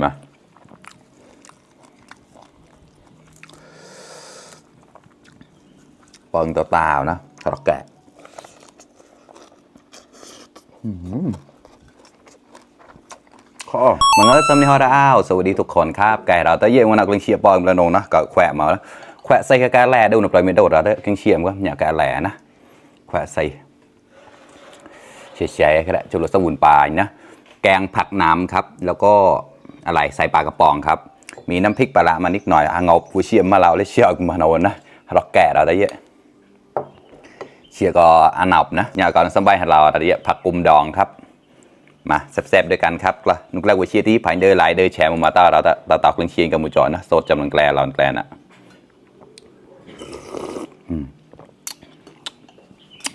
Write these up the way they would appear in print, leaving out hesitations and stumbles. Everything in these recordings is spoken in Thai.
มาปองตัวตาวนะทอดแกะข้อมันก็ซ้ำในฮอร์อ้าวสวัสดีทุกคนครับไก่เราตะเยี่ยงวันนักเลี้ยงเชียร์ปองประนงนะก็แขวะมาแล้วแขวะใส่กระแลดูหน่อยไม่โดดเราได้เลี้ยงเชียร์ก็อย่ากระแลนะแขวะใส่เฉยๆก็ได้จุลสมุนปลานะแกงผักน้ำครับแล้วก็อะไรใส่ปลากระป๋องครับมีน้ำพริกปลามานิดหน่อยเงาผู้เชียร์มาเราเลยเชียร์มาโนนะเราแกะเราได้เยอะเชียร์ก็อันนับนะอย่าก่อนสบายให้เราได้เยอะผักกุมดองครับมาแซ่บๆด้วยกันครับก็นุกแรกวิเชียร์ที่ผ่านเดินไลน์เดินแชร์มาต่อเราต่อเครื่องเชียร์กับหมูจอนะสดจำลังแกลเราแกลนะ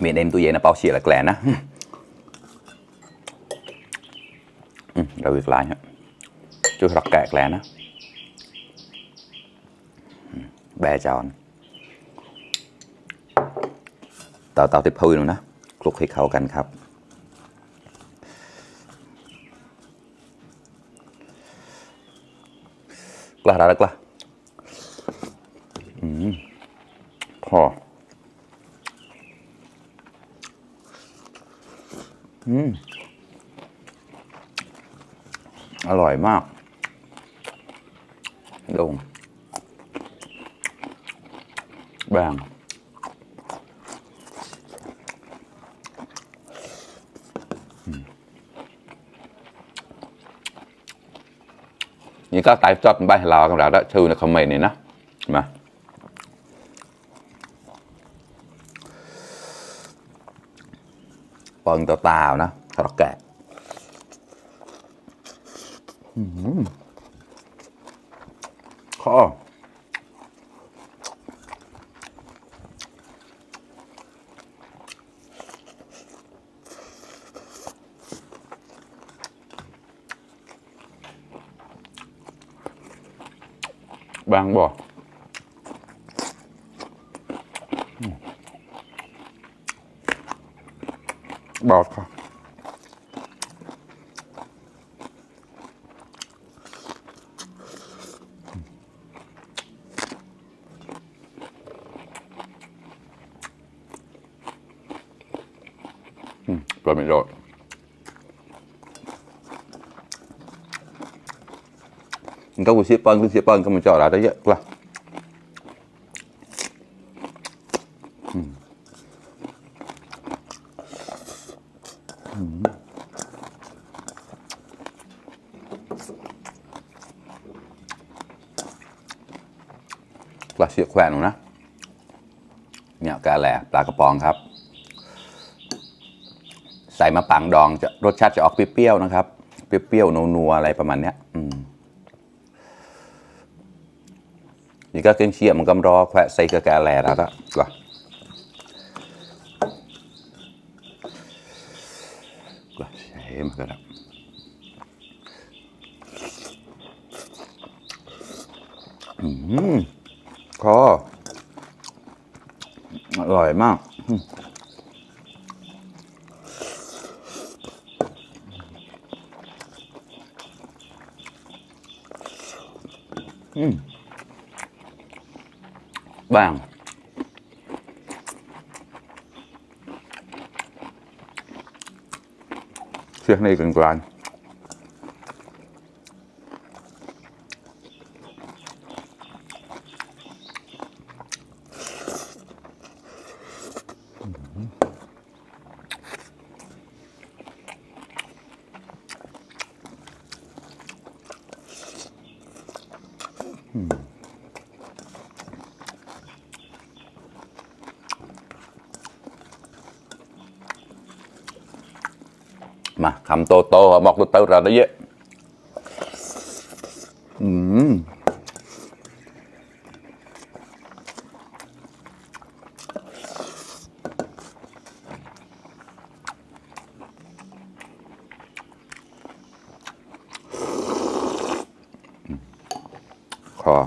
มีเด่นตัวเย็นนะเปาเชียร์ละแกลนะเราอีกลายครับช่วยรักแกะแกลนะแบจอนเตาติดพูนนะคลุกให้เข้ากันครับกล้าแล้วกล้าพออร่อยมากลงแบ่งนี่ก็ตายจอดใบเรากันแล้วชื่อในคอมเมนต์นี่นะมาปองตัวตาวนะทอดแกะข้อบางบ่บอกค่ะปลาไม่โดดก็กูเสียปอนก็มันจอดได้เยอะกว่าปลาเสียแขวนนะเนี่ยกาแหล่ปลากระป๋องครับใส่มะปางดองจะรสชาติจะออกเปรี้ยวๆนะครับเปรี้ยวๆนัวๆอะไรประมาณเนี้ยนี่ก็เครื่องเชียร์มันก็รอแควะใส่กระแลแล้วก็ใช่มันก็แล้วคออร่อยมากบ้างเชือกในกลางมาคำโตบอกตัวเตาเราได้เยอะคอ